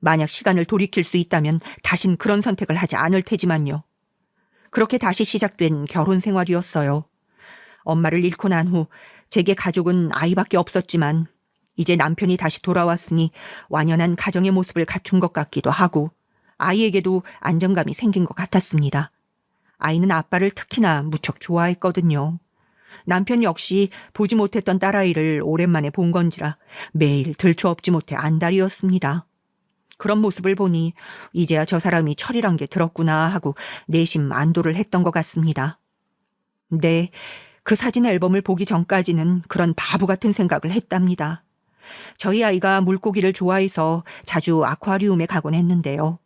만약 시간을 돌이킬 수 있다면 다신 그런 선택을 하지 않을 테지만요. 그렇게 다시 시작된 결혼 생활이었어요. 엄마를 잃고 난 후 제게 가족은 아이밖에 없었지만 이제 남편이 다시 돌아왔으니 완연한 가정의 모습을 갖춘 것 같기도 하고 아이에게도 안정감이 생긴 것 같았습니다. 아이는 아빠를 특히나 무척 좋아했거든요. 남편 역시 보지 못했던 딸아이를 오랜만에 본 건지라 매일 들춰업지 못해 안달이었습니다. 그런 모습을 보니 이제야 저 사람이 철이란 게 들었구나 하고 내심 안도를 했던 것 같습니다. 네, 그 사진 앨범을 보기 전까지는 그런 바보 같은 생각을 했답니다. 저희 아이가 물고기를 좋아해서 자주 아쿠아리움에 가곤 했는데요.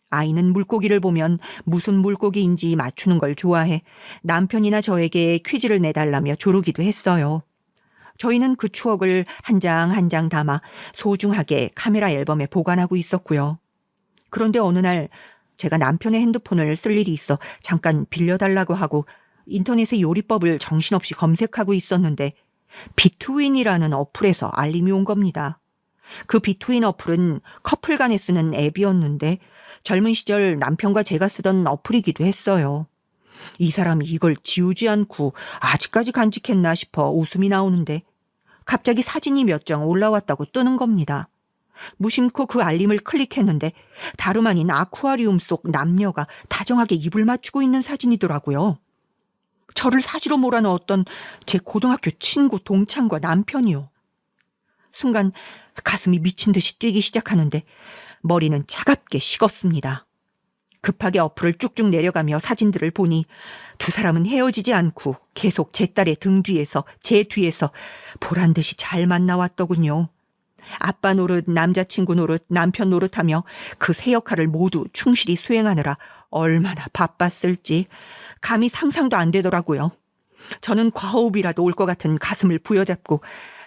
아이는 물고기를 보면 무슨 물고기인지 맞추는 걸 좋아해 남편이나 저에게 퀴즈를 내달라며 조르기도 했어요. 저희는 그 추억을 한 장 한 장 담아 소중하게 카메라 앨범에 보관하고 있었고요. 그런데 어느 날 제가 남편의 핸드폰을 쓸 일이 있어 잠깐 빌려달라고 하고 인터넷에 요리법을 정신없이 검색하고 있었는데 비트윈이라는 어플에서 알림이 온 겁니다. 그 비트윈 어플은 커플 간에 쓰는 앱이었는데 젊은 시절 남편과 제가 쓰던 어플이기도 했어요. 이 사람이 이걸 지우지 않고 아직까지 간직했나 싶어 웃음이 나오는데 갑자기 사진이 몇 장 올라왔다고 뜨는 겁니다. 무심코 그 알림을 클릭했는데 다름 아닌 아쿠아리움 속 남녀가 다정하게 입을 맞추고 있는 사진이더라고요. 저를 사지로 몰아넣었던 제 고등학교 친구 동창과 남편이요. 순간 가슴이 미친 듯이 뛰기 시작하는데 머리는 차갑게 식었습니다. 급하게 어플을 쭉쭉 내려가며 사진들을 보니 두 사람은 헤어지지 않고 계속 제 딸의 등 뒤에서 제 뒤에서 보란 듯이 잘만 나왔더군요. 아빠 노릇, 남자친구 노릇, 남편 노릇하며 그 세 역할을 모두 충실히 수행하느라 얼마나 바빴을지 감히 상상도 안 되더라고요. 저는 과호흡이라도 올 것 같은 가슴을 부여잡고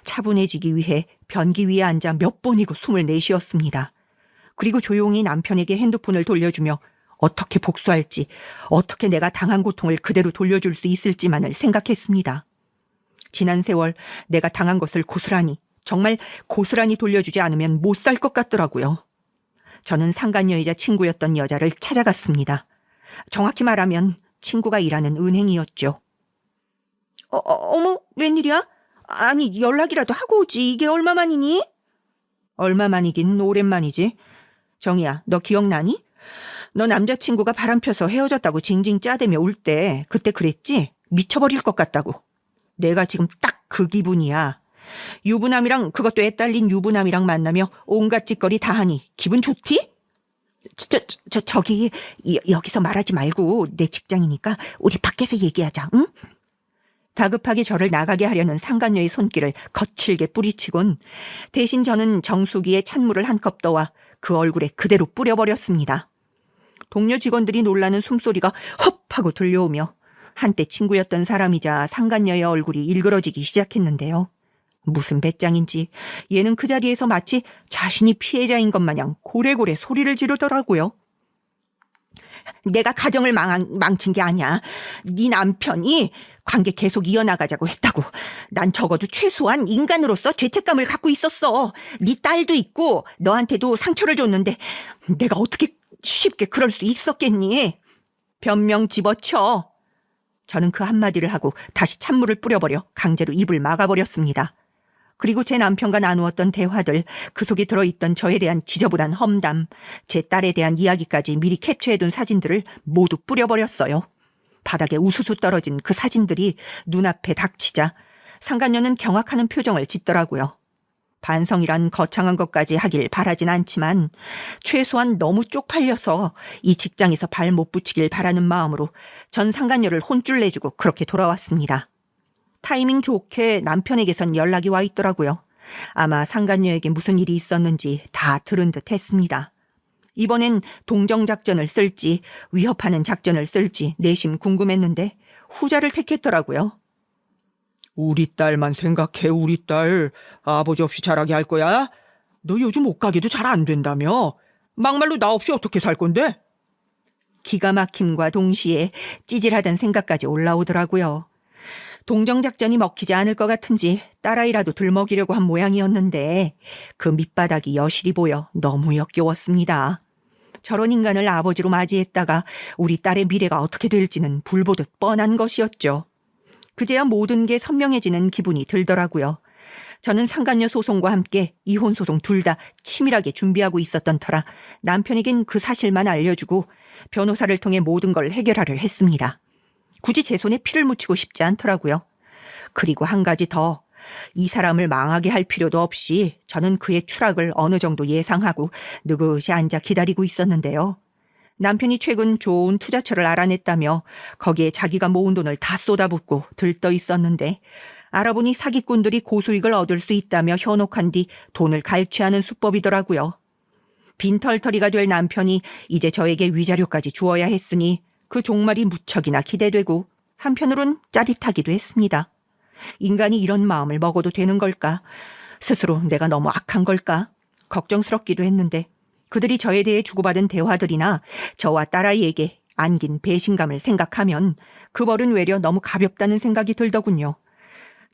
차분해지기 위해 변기 위에 앉아 몇 번이고 숨을 내쉬었습니다. 그리고 조용히 남편에게 핸드폰을 돌려주며 어떻게 복수할지, 어떻게 내가 당한 고통을 그대로 돌려줄 수 있을지만을 생각했습니다. 지난 세월 내가 당한 것을 고스란히, 정말 고스란히 돌려주지 않으면 못 살 것 같더라고요. 저는 상간녀이자 친구였던 여자를 찾아갔습니다. 정확히 말하면 친구가 일하는 은행이었죠. 어머, 웬일이야? 아니, 연락이라도 하고 오지. 이게 얼마만이니? 얼마만이긴 오랜만이지. 정희야, 너 기억나니? 너 남자친구가 바람 펴서 헤어졌다고 징징 짜대며 울 때 그때 그랬지? 미쳐버릴 것 같다고. 내가 지금 딱 그 기분이야. 유부남이랑 그것도 애딸린 유부남이랑 만나며 온갖 짓거리 다 하니 기분 좋디? 저기 여기서 말하지 말고 내 직장이니까 우리 밖에서 얘기하자. 응? 다급하게 저를 나가게 하려는 상간녀의 손길을 거칠게 뿌리치곤 대신 저는 정수기에 찬물을 한 컵 떠와 그 얼굴에 그대로 뿌려버렸습니다. 동료 직원들이 놀라는 숨소리가 헙 하고 들려오며 한때 친구였던 사람이자 상간녀의 얼굴이 일그러지기 시작했는데요. 무슨 배짱인지 얘는 그 자리에서 마치 자신이 피해자인 것 마냥 고래고래 소리를 지르더라고요. 내가 가정을 망친 게 아니야. 네 남편이 관계 계속 이어나가자고 했다고. 난 적어도 최소한 인간으로서 죄책감을 갖고 있었어. 네 딸도 있고 너한테도 상처를 줬는데 내가 어떻게 쉽게 그럴 수 있었겠니? 변명 집어쳐. 저는 그 한마디를 하고 다시 찬물을 뿌려버려 강제로 입을 막아버렸습니다. 그리고 제 남편과 나누었던 대화들, 그 속에 들어있던 저에 대한 지저분한 험담, 제 딸에 대한 이야기까지 미리 캡처해둔 사진들을 모두 뿌려버렸어요. 바닥에 우수수 떨어진 그 사진들이 눈앞에 닥치자 상간녀는 경악하는 표정을 짓더라고요. 반성이란 거창한 것까지 하길 바라진 않지만 최소한 너무 쪽팔려서 이 직장에서 발 못 붙이길 바라는 마음으로 전 상간녀를 혼쭐 내주고 그렇게 돌아왔습니다. 타이밍 좋게 남편에게선 연락이 와 있더라고요. 아마 상간녀에게 무슨 일이 있었는지 다 들은 듯 했습니다. 이번엔 동정작전을 쓸지 위협하는 작전을 쓸지 내심 궁금했는데 후자를 택했더라고요. 우리 딸만 생각해. 우리 딸 아버지 없이 자라게 할 거야? 너 요즘 옷가게도 잘 안 된다며? 막말로 나 없이 어떻게 살 건데? 기가 막힘과 동시에 찌질하단 생각까지 올라오더라고요. 동정작전이 먹히지 않을 것 같은지 딸아이라도 들먹이려고 한 모양이었는데 그 밑바닥이 여실히 보여 너무 역겨웠습니다. 저런 인간을 아버지로 맞이했다가 우리 딸의 미래가 어떻게 될지는 불보듯 뻔한 것이었죠. 그제야 모든 게 선명해지는 기분이 들더라고요. 저는 상간녀 소송과 함께 이혼 소송 둘 다 치밀하게 준비하고 있었던 터라 남편에겐 그 사실만 알려주고 변호사를 통해 모든 걸 해결하려 했습니다. 굳이 제 손에 피를 묻히고 싶지 않더라고요. 그리고 한 가지 더, 이 사람을 망하게 할 필요도 없이 저는 그의 추락을 어느 정도 예상하고 느긋이 앉아 기다리고 있었는데요. 남편이 최근 좋은 투자처를 알아냈다며 거기에 자기가 모은 돈을 다 쏟아붓고 들떠 있었는데 알아보니 사기꾼들이 고수익을 얻을 수 있다며 현혹한 뒤 돈을 갈취하는 수법이더라고요. 빈털터리가 될 남편이 이제 저에게 위자료까지 주어야 했으니 그 종말이 무척이나 기대되고 한편으론 짜릿하기도 했습니다. 인간이 이런 마음을 먹어도 되는 걸까? 스스로 내가 너무 악한 걸까? 걱정스럽기도 했는데 그들이 저에 대해 주고받은 대화들이나 저와 딸아이에게 안긴 배신감을 생각하면 그 벌은 외려 너무 가볍다는 생각이 들더군요.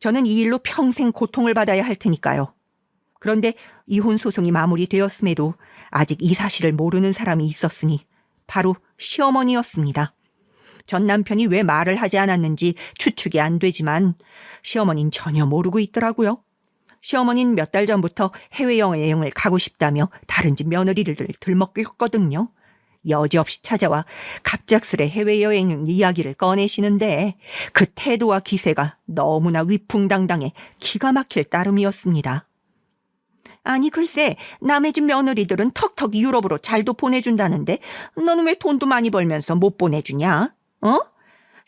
저는 이 일로 평생 고통을 받아야 할 테니까요. 그런데 이혼 소송이 마무리되었음에도 아직 이 사실을 모르는 사람이 있었으니 바로 시어머니였습니다. 전 남편이 왜 말을 하지 않았는지 추측이 안 되지만 시어머니는 전혀 모르고 있더라고요. 시어머니는 몇 달 전부터 해외여행을 가고 싶다며 다른 집 며느리를 들먹였거든요. 여지없이 찾아와 갑작스레 해외여행 이야기를 꺼내시는데 그 태도와 기세가 너무나 위풍당당해 기가 막힐 따름이었습니다. 아니 글쎄 남의 집 며느리들은 턱턱 유럽으로 잘도 보내준다는데 너는 왜 돈도 많이 벌면서 못 보내주냐? 어?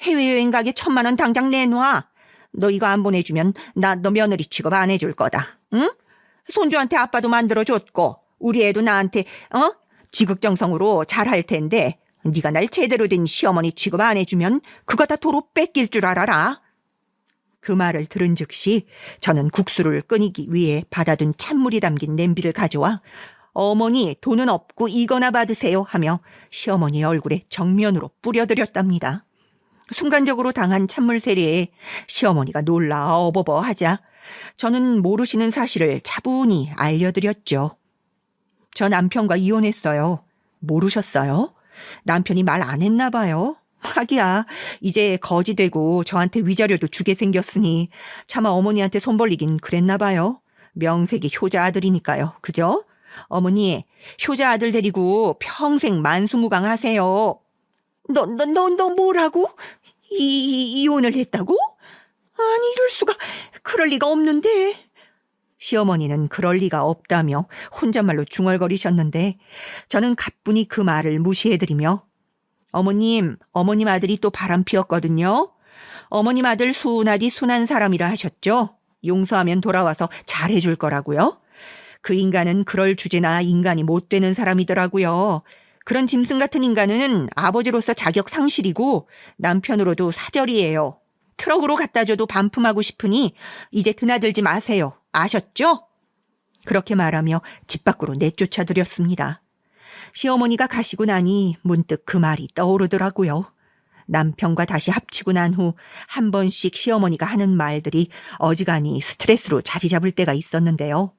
해외여행 가게 1,000만 원 당장 내놔. 너 이거 안 보내주면 나 너 며느리 취급 안 해줄 거다. 응? 손주한테 아빠도 만들어줬고 우리 애도 나한테 지극정성으로 잘할 텐데 네가 날 제대로 된 시어머니 취급 안 해주면 그거 다 도로 뺏길 줄 알아라. 그 말을 들은 즉시 저는 국수를 끓이기 위해 받아둔 찬물이 담긴 냄비를 가져와 어머니 돈은 없고 이거나 받으세요 하며 시어머니 얼굴에 정면으로 뿌려드렸답니다. 순간적으로 당한 찬물 세례에 시어머니가 놀라 어버버 하자 저는 모르시는 사실을 차분히 알려드렸죠. 저 남편과 이혼했어요. 모르셨어요? 남편이 말 안 했나 봐요. 하기야 이제 거지 되고 저한테 위자료도 주게 생겼으니 차마 어머니한테 손 벌리긴 그랬나 봐요. 명색이 효자 아들이니까요. 그죠? 어머니 효자 아들 데리고 평생 만수무강하세요. 너 뭐라고? 이혼을 했다고? 아니 이럴 수가. 그럴 리가 없는데. 시어머니는 그럴 리가 없다며 혼잣말로 중얼거리셨는데 저는 가뿐히 그 말을 무시해드리며 어머님 아들이 또 바람 피웠거든요. 어머님 아들 순하디 순한 사람이라 하셨죠? 용서하면 돌아와서 잘해줄 거라고요. 그 인간은 그럴 주제나 인간이 못 되는 사람이더라고요. 그런 짐승 같은 인간은 아버지로서 자격 상실이고 남편으로도 사절이에요. 트럭으로 갖다 줘도 반품하고 싶으니 이제 드나들지 마세요. 아셨죠? 그렇게 말하며 집 밖으로 내쫓아드렸습니다. 시어머니가 가시고 나니 문득 그 말이 떠오르더라고요. 남편과 다시 합치고 난 후 한 번씩 시어머니가 하는 말들이 어지간히 스트레스로 자리 잡을 때가 있었는데요.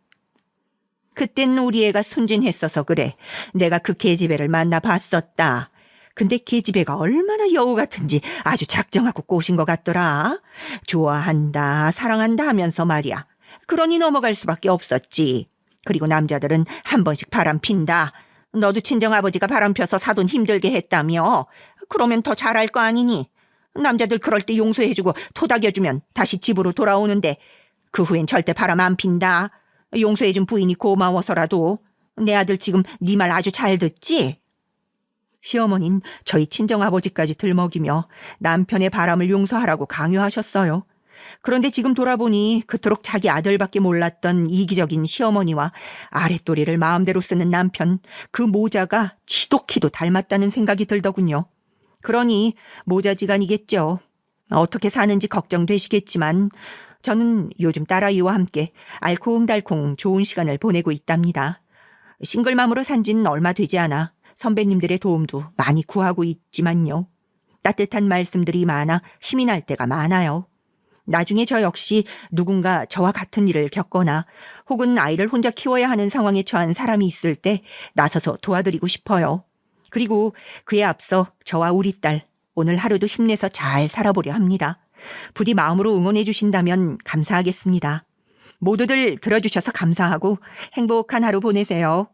그땐 우리 애가 순진했어서 그래. 내가 그 계집애를 만나봤었다. 근데 계집애가 얼마나 여우 같은지 아주 작정하고 꼬신 것 같더라. 좋아한다, 사랑한다 하면서 말이야. 그러니 넘어갈 수밖에 없었지. 그리고 남자들은 한 번씩 바람 핀다. 너도 친정아버지가 바람 펴서 사돈 힘들게 했다며. 그러면 더 잘할 거 아니니. 남자들 그럴 때 용서해주고 토닥여주면 다시 집으로 돌아오는데 그 후엔 절대 바람 안 핀다. 용서해준 부인이 고마워서라도. 내 아들 지금 네 말 아주 잘 듣지? 시어머니는 저희 친정아버지까지 들먹이며 남편의 바람을 용서하라고 강요하셨어요. 그런데 지금 돌아보니 그토록 자기 아들밖에 몰랐던 이기적인 시어머니와 아랫도리를 마음대로 쓰는 남편, 그 모자가 지독히도 닮았다는 생각이 들더군요. 그러니 모자지간이겠죠. 어떻게 사는지 걱정되시겠지만 저는 요즘 딸아이와 함께 알콩달콩 좋은 시간을 보내고 있답니다. 싱글맘으로 산 지는 얼마 되지 않아 선배님들의 도움도 많이 구하고 있지만요. 따뜻한 말씀들이 많아 힘이 날 때가 많아요. 나중에 저 역시 누군가 저와 같은 일을 겪거나 혹은 아이를 혼자 키워야 하는 상황에 처한 사람이 있을 때 나서서 도와드리고 싶어요. 그리고 그에 앞서 저와 우리 딸 오늘 하루도 힘내서 잘 살아보려 합니다. 부디 마음으로 응원해 주신다면 감사하겠습니다. 모두들 들어주셔서 감사하고 행복한 하루 보내세요.